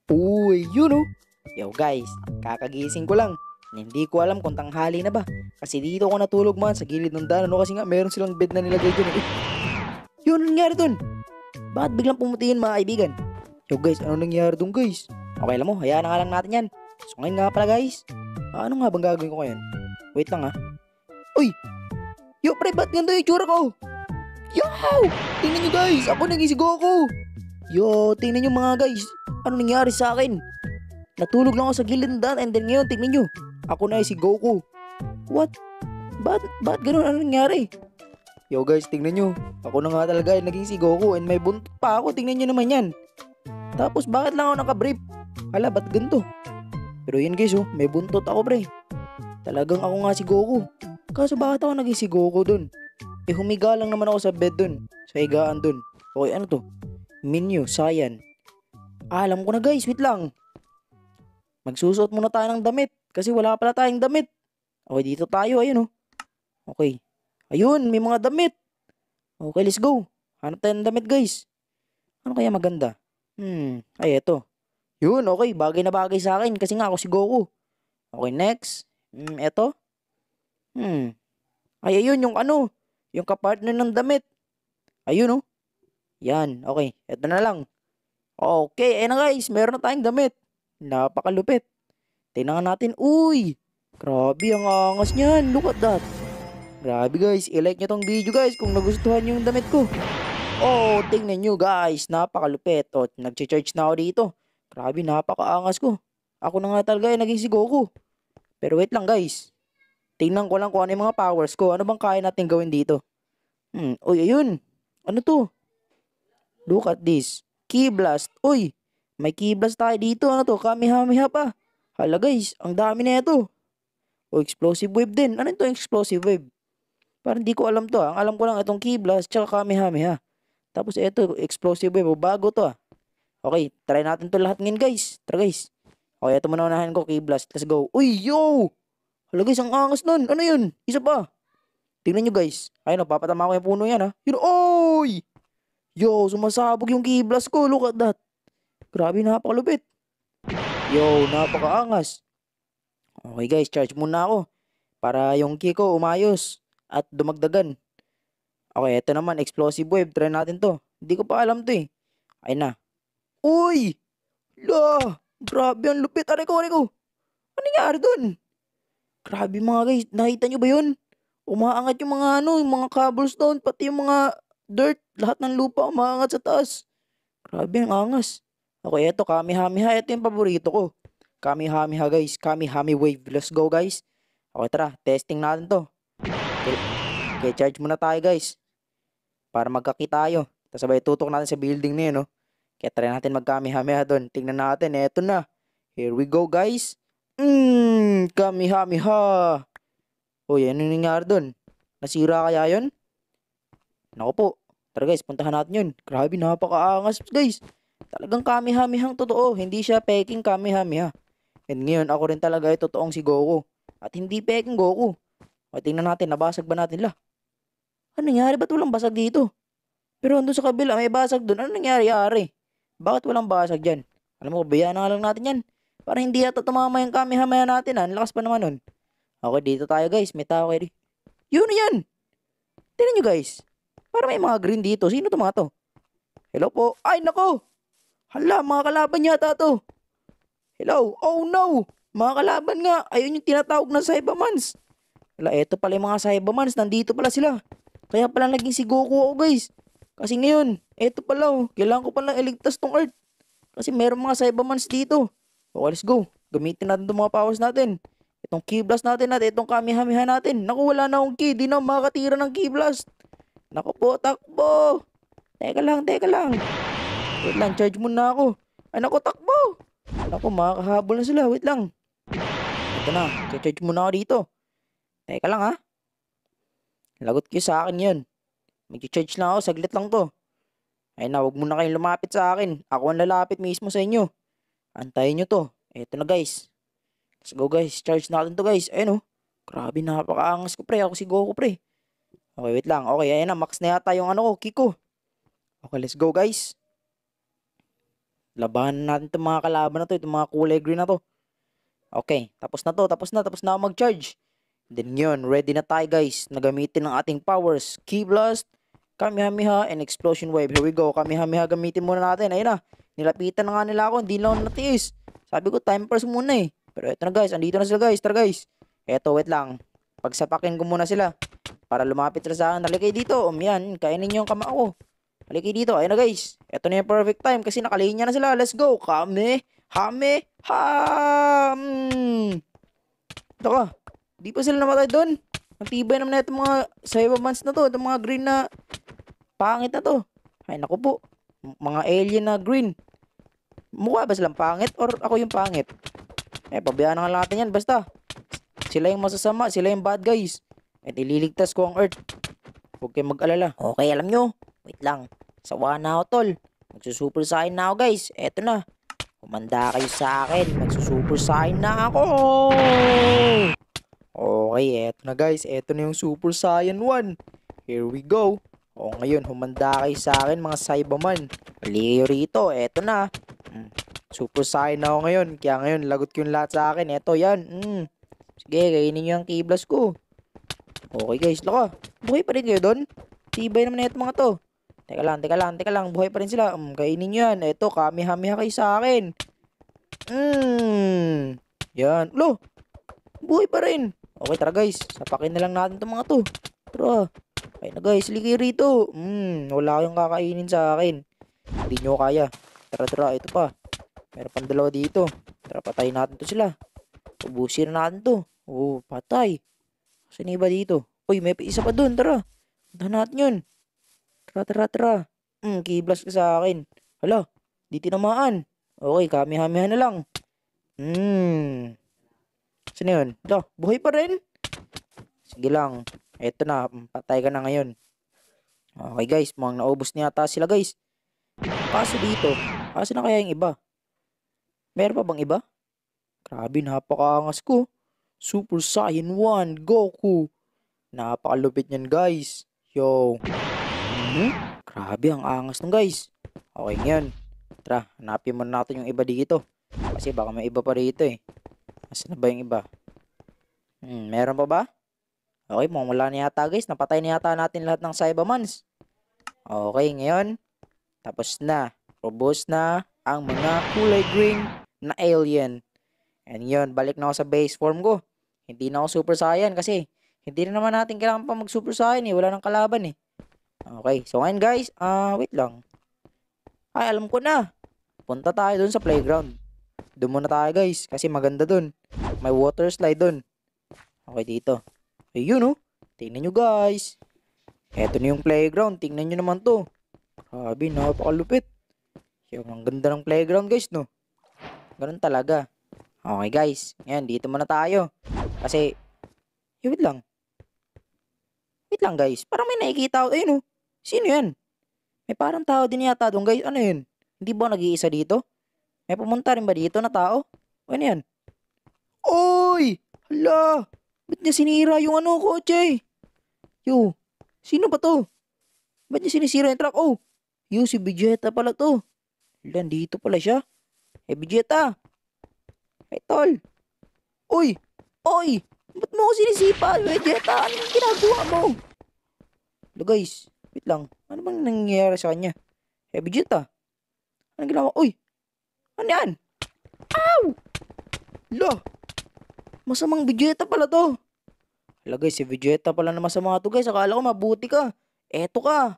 Uy, yun oh. Yo guys, kakagising ko lang. Hindi ko alam kung tanghali na ba. Kasi dito ako natulog man sa gilid ng daan. Ano kasi nga meron silang bed na nilagay dyan eh. Yun, ano nangyari dun? Bakit biglang pumuti yun mga kaibigan? Yo guys, ano nangyari dun guys? Okay alam mo, hayaan na nga lang natin yan. So ngayon nga pala guys. Ano nga bang gagawin ko ngayon? Wait lang ha. Uy! Yo pre, ba't ganito yung tsura ko? Yo! Tingnan nyo guys, ako naging si Goku. Yo, tingnan nyo mga guys. Ano nangyari sa akin? Natulog lang ako sa gilid ng daan and then ngayon, tingnan nyo. Ako na si Goku. What? Ba't ganun? Ano nangyari? Yo guys, tingnan nyo. Ako na nga talaga yung naging si Goku and may buntot pa ako. Tingnan nyo naman yan. Tapos bakit lang ako nakabrief? Hala, ba't ganito? Pero yun guys oh, may buntot ako pre. Talagang ako nga si Goku. Kaso bakit ako naging si Goku dun? Eh humiga lang naman ako sa bed dun. Sa higaan dun. Okay, ano to? Menu, Cyan. Alam ko na guys, wait lang. Magsusuot muna tayo ng damit. Kasi wala pala tayong damit. Okay, dito tayo, ayun oh. Okay. Ayun, may mga damit. Okay, let's go. Hanap tayo ng damit guys. Ano kaya maganda? Ay eto. Yun, okay, bagay na bagay sa akin. Kasi nga ako si Goku. Okay, next. Eto. Ay, ayun, yung ano. Yung kapartner ng damit. Ayun oh. Yan, okay. Eto na lang. Okay, ayun na guys. Meron na tayong damit. Napakalupit. Tingnan natin. Uy! Grabe, ang angas niyan. Look at that. Grabe guys. I-like nyo tong video guys kung nagustuhan nyo yung damit ko. Oh, tingnan nyo guys. Napakalupit. Oh, nag-charge na ako dito. Grabe, napakaangas ko. Ako na nga talaga yung naging si Goku. Pero wait lang guys. Tingnan ko lang kung ano yung mga powers ko. Ano bang kaya natin gawin dito? Uy, ayun. Ano to? Look at this. Key blast. Uy, may key blast tayo dito. Ano to? Kamehameha pa. Hala guys, ang dami na ito. O explosive wave din. Ano ito yung explosive wave? Parang hindi ko alam to ah. Ang alam ko lang itong key blast tsaka kamehameha. Tapos ito, explosive wave. O bago to ah. Okay, try natin to lahat ngayon guys. Tara guys. Okay, ito muna unahin ko, key blast. Let's go. Uy, yo! Hala guys, ang angas nun. Ano yun? Isa pa. Tingnan nyo guys. Ayun o, papatama ko yung puno yan ha. Yun, oy! Yo, sumasabog yung key blast ko. Look at that. Grabe, napakalupit. Yo, napakaangas. Okay guys, charge muna ako. Para yung key ko umayos. At dumagdagan. Okay, ito naman, explosive wave. Try natin to. Hindi ko pa alam to eh. Ayun na. Uy! La! Grabe, ang lupit. Aray ko, aray ko. Ano nangyari dun? Grabe mga guys. Nakita nyo ba yun? Umaangat yung mga ano, yung mga cobblestone, pati yung mga dirt. Lahat ng lupa umaangat sa taas. Grabe, ang angas. Okay, eto, Kamehameha. Ito yung paborito ko. Kamehameha guys. Kamehame wave. Let's go guys. Okay, tara. Testing natin to. Okay, okay, charge muna tayo guys. Para magkakita tayo. Tapos sabay tutok natin sa building na yun, no? Kaya try natin magkamehameha doon. Tingnan natin. Eto na. Here we go guys. Kamehameha. Uy, ano nangyari doon? Nasira kaya yun? Naku po. Tara guys, puntahan natin yun. Grabe, napakaangas guys. Talagang kamehamehang totoo. Hindi siya peking kamehameha. And ngayon, ako rin talaga ay totoong si Goku. At hindi peking Goku. O, tingnan natin, nabasag ba natin la? Ano nangyari? Ba't walang basag dito? Pero andun sa kabila, may basag doon. Ano nangyari? Bakit walang basag dyan? Alam mo, bayaan na lang natin yan. Para hindi yata tumama yung kamehameha natin ha. Ang lakas pa naman nun. Okay, dito tayo guys. May tao kayo. Yun yan! Tingnan nyo guys. Para may mga green dito. Sino to mga to? Hello po. Ay, nako! Hala, mga kalaban yata to. Hello? Oh no! Mga kalaban nga. Ayun yung tinatawag na Saibamans. Hala, eto pala yung mga Saibamans. Nandito pala sila. Kaya pala naging si Goku ako guys. Kasi ngayon, eto pala oh. Kailangan ko pala iligtas tong Earth. Kasi meron mga Saibamans dito. Okay, let's go. Gamitin natin itong mga powers natin. Itong key blast natin at itong kamehameha natin. Naku, wala na akong key. Di na ako makakatira ng key blast. Naku po, takbo. Teka lang, teka lang. Wait lang, charge muna ako. Ay, naku, takbo. Naku, makakahabol na sila. Wait lang. Ito na, charge muna ako dito. Teka lang ha. Lagot kayo sa akin yun. Mag-charge lang ako, saglit lang to. Ay na, wag muna kayong lumapit sa akin. Ako ang lalapit mismo sa inyo. Antayin nyo to. Eto na guys. Let's go guys. Charge natin to guys. Ayun oh. Grabe, napakaangas ko pre. Ako si Goku pre. Okay, wait lang. Okay, ayun na. Max na yata yung ano ko. Kiko. Okay, let's go guys. Labanan natin itong mga kalaban na to, itong mga kulay green na to. Okay, tapos na to, tapos na ako mag-charge. Then yun, ready na tayo guys, na gamitin ang ating powers. Ki Blast, Kamehameha, and Explosion Wave. Here we go, Kamehameha gamitin muna natin. Ayun na, nilapitan na nga nila ako, hindi lang ako natiis. Sabi ko, time first muna eh. Pero eto na guys, andito na sila guys, tara guys. Eto, wait lang. Pagsapakin ko muna sila. Para lumapit sila sa akin. Halika dito, yan, kainin nyo yung kama ko. Halika dito, ayun na guys. Eto na yung perfect time kasi nakalinya na sila. Let's go, Ito ka, di pa sila namatay doon. Ang tibay naman na itong mga Saibamans na to. Itong mga green na pangit na to. Ay naku po, mga alien na green. Mukha ba silang pangit or ako yung pangit? Pabayaan na nga natin yan. Basta, sila yung masasama, sila yung bad guys. At ililigtas ko ang Earth. Huwag kayong mag-alala. Okay, alam nyo. Wait lang. Sawa na ako, tol. Magsusuper Saiyan na ako, guys. Eto na. Kumanda kayo sa akin. Magsusuper Saiyan na ako. Okay, eto na, guys. Eto na yung Super Saiyan 1. Here we go. O, ngayon, humanda kayo sa akin, mga Saibaman. Halika rito. Eto na. Super Saiyan na ako ngayon. Kaya ngayon, lagot ko yung lahat sa akin. Eto, yan. Sige, kainin nyo yung kiblas ko. Okay guys, laka. Buhay pa rin kayo doon? Tibay naman na ito mga to. Teka lang. Buhay pa rin sila. Kainin nyo yan. Eto, Kamehameha kayo sa akin. Yan. Lo, buhay pa rin. Okay, tara guys. Sapakin na lang natin itong mga to. Tara. Okay na guys, ligi rito. Wala kayong kakainin sa akin. Hindi nyo kaya. Tara. Ito pa. Meron pang dalawa dito. Tara, patayin natin to sila. Ubusin na natin to. Oh, patay. Saan iba dito? Uy, may isa pa dun. Tara. Puntahan natin yun. Tara. Kiblas ka sa akin. Hala, di tinamaan. Okay, Kamehameha na lang. Saan yun? Hala, buhay pa rin? Sige lang. Eto na, patay ka na ngayon. Okay guys, mukhang naubos niya ata sila guys. Kaso dito, kaso na kaya yung iba? Meron pa bang iba? Grabe, napakaangas ko. Super Saiyan 1, Goku. Napakalupit niyan guys. Yo. Grabe, ang angas nung guys. Okay ngayon. Tara, hanapin muna natin yung iba dito. Kasi baka may iba pa rito eh. Asan na ba yung iba? Meron pa ba? Okay, mukhang wala na yata guys. Napatay na yata natin lahat ng Saibamans. Okay, ngayon. Tapos na. Ubos na ang mga kulay green na alien. And yun, balik na ako sa base form ko. Hindi na ako Super Saiyan kasi hindi na naman natin kailangan pa mag Super Saiyan eh. Wala nang kalaban eh. Okay, so ngayon guys, wait lang. Ay, alam ko na. Punta tayo dun sa playground. Doon muna tayo guys kasi maganda dun. May water slide dun. Okay, dito. Ayun oh. Tingnan nyo guys. Eto na yung playground. Tingnan nyo naman to. Grabe, napakalupit. Yung ang ganda ng playground guys no. Ganun talaga. Okay guys, ngayon dito muna tayo. Kasi, wait lang. Wait lang guys, parang may nakikita ako. Ayun oh, sino yan? May parang tao din yata doon guys. Ano yun? Hindi ba nag-iisa dito? May pumunta rin ba dito na tao? Ano yan? Oy! Hala! Ba't niya sinira yung kotse? Yo, sino ba to? Ba't niya sinisira yung truck? Oh, si Vegeta pala to. Hala, dito pala siya. Vegeta! Hey, tol. Uy! Ba't mo ako sinisipa? Vegeta, anong ginagawa mo? Hello guys, wait lang. Ano bang nangyayari sa kanya? Vegeta. Anong ginawa? Uy! Ano yan? Ow! Hala! Masamang Vegeta pala to. Hala guys, si Vegeta pala na masama to guys. Akala ko mabuti ka. Eto ka.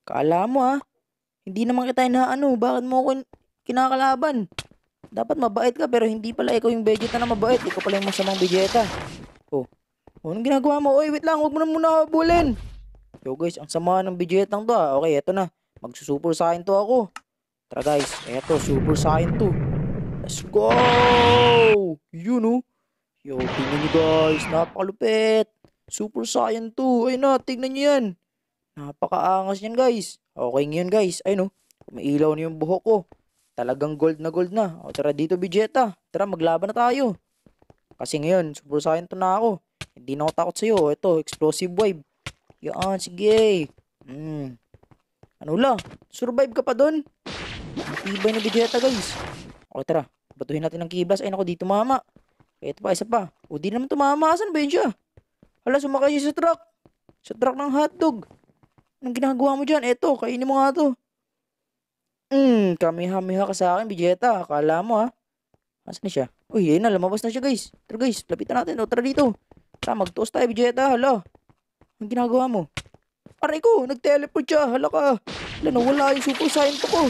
Kala mo hindi naman kita bakit mo ako kinakalaban? Dapat mabait ka pero hindi pala ikaw yung Vegeta na mabait. Ikaw pala yung masamang Vegeta. Anong ginagawa mo? Oy, wait lang. Huwag mo na muna habulin. Yo guys, ang sama ng Vegeta to Okay, eto na. Magsusuper Saiyan to ako. Tara guys, eto, Super Saiyan 2. Let's go! Yun oh. Yo, tingnan nyo guys. Napakalupit. Super Saiyan 2. Ayun na, tingnan nyo yan. Napakaangas yan guys. Okay ngayon guys. Ayun oh. Umiilaw na yung buhok ko. Talagang gold na. O tara dito Vegeta. Tara maglaban na tayo. Kasi ngayon, Super Saiyan 2 na ako. Hindi na ako takot sa'yo. Ito, Explosive Wave. Yan, sige. Ano la? Survive ka pa dun? Tibay ni Vegeta guys. Okay tara. Batuhin natin ng kiblas. Ay naku, di tumama. Ito pa, isa pa. O di naman tumama. Asan ba yun siya? Hala, sumakay siya sa truck. Sa truck ng hotdog. Anong ginagawa mo dyan? Eto, kainin mo nga to. Kamehameha ka sa akin, Vegeta. Akala mo ha. Asan na siya? Uy, ayun na, lumabas na siya guys. Tara guys, lapitan natin. O, tara dito. Tara, mag-toast tayo, Vegeta. Hala. Anong ginagawa mo? Aray ko, nag-teleport siya. Hala ka. Hala, nawala yung super saiyan ko.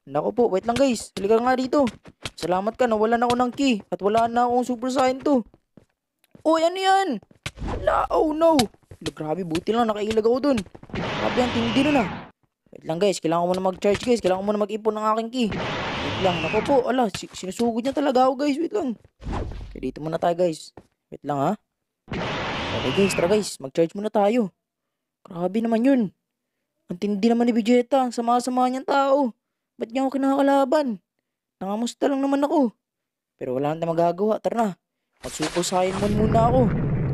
Nako po, wait lang guys. Halika nga dito. Salamat ka, nawalan ako ng key. At wala na akong super saiyan to. Uy, ano yan? Hala, oh no. Hala, grabe, buti lang nakailag ako dun. Grabe, ang tindi na. Wait lang guys, kailangan ko muna mag-charge guys. Kailangan ko muna mag-ipon ng aking key. Wait lang, nako po. Ala, sinusugod niya talaga ako guys. Wait lang. Okay, dito muna tayo guys. Wait lang ha. Okay guys, tara guys. Mag-charge muna tayo. Grabe naman yun. Ang tindi naman ni Vegeta. Ang sama-sama niyang tao. Ba't niya ako kinakalaban? Nangamusta lang naman ako. Pero wala nang magagawa. Tara na. Mag-super saiyan muna ako.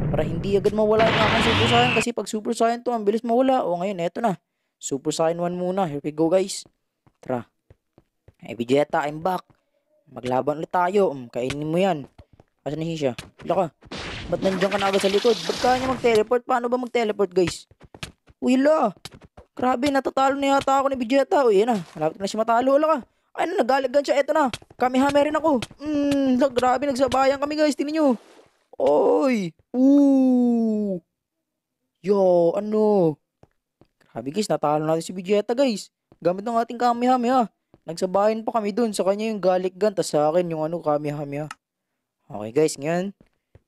Para hindi agad mawala yung aking super saiyan. Kasi pag super saiyan to, ang bilis mawala. O ngayon, eto na. Super saiyan 1 muna. Here we go guys. Tara. Hey Vegeta, I'm back. Maglaban ulit tayo. Kainin mo yan. Asan na siya? Wala ka. Ba't nandiyan ka na agad sa likod? Ba't kaya niya mag-teleport? Paano ba mag-teleport guys? Uy la. Grabe, natatalo na yata ako ni Vegeta. Uy, yan na. Malapit na siya matalo. Wala ka. Ay na, nagaligan siya. Eto na. Kamehameha rin ako. Grabe, nagsabayan kami guys. Tingnan nyo. Oy. Ooh. Yo, ano? Grabe guys, natalo natin si Vegeta guys. Gamit ng ating Kamehameha. Nagsabayan pa kami dun. Sa kanya yung Garlic Gun. Tas sa akin yung ano, Kamehameha. Okay guys, ngayon.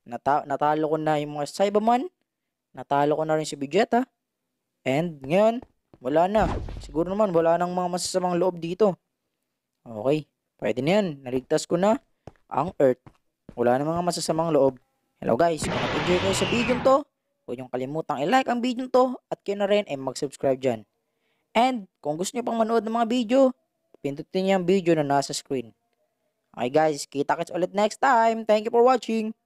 Natalo ko na yung mga Saibaman. Natalo ko na rin si Vegeta. And ngayon, wala na. Siguro naman, wala nang mga masasamang loob dito. Okay, pwede na yan. Naligtas ko na ang Earth. Wala na mga masasamang loob. Hello guys, kung nag-enjoy kayo sa video to, huwag niyong kalimutang i-like ang video to at kayo na rin ay mag-subscribe dyan. And kung gusto niyo pang manood ng mga video, pindutin niyo ang video na nasa screen. Okay guys, kita-kits ulit next time. Thank you for watching.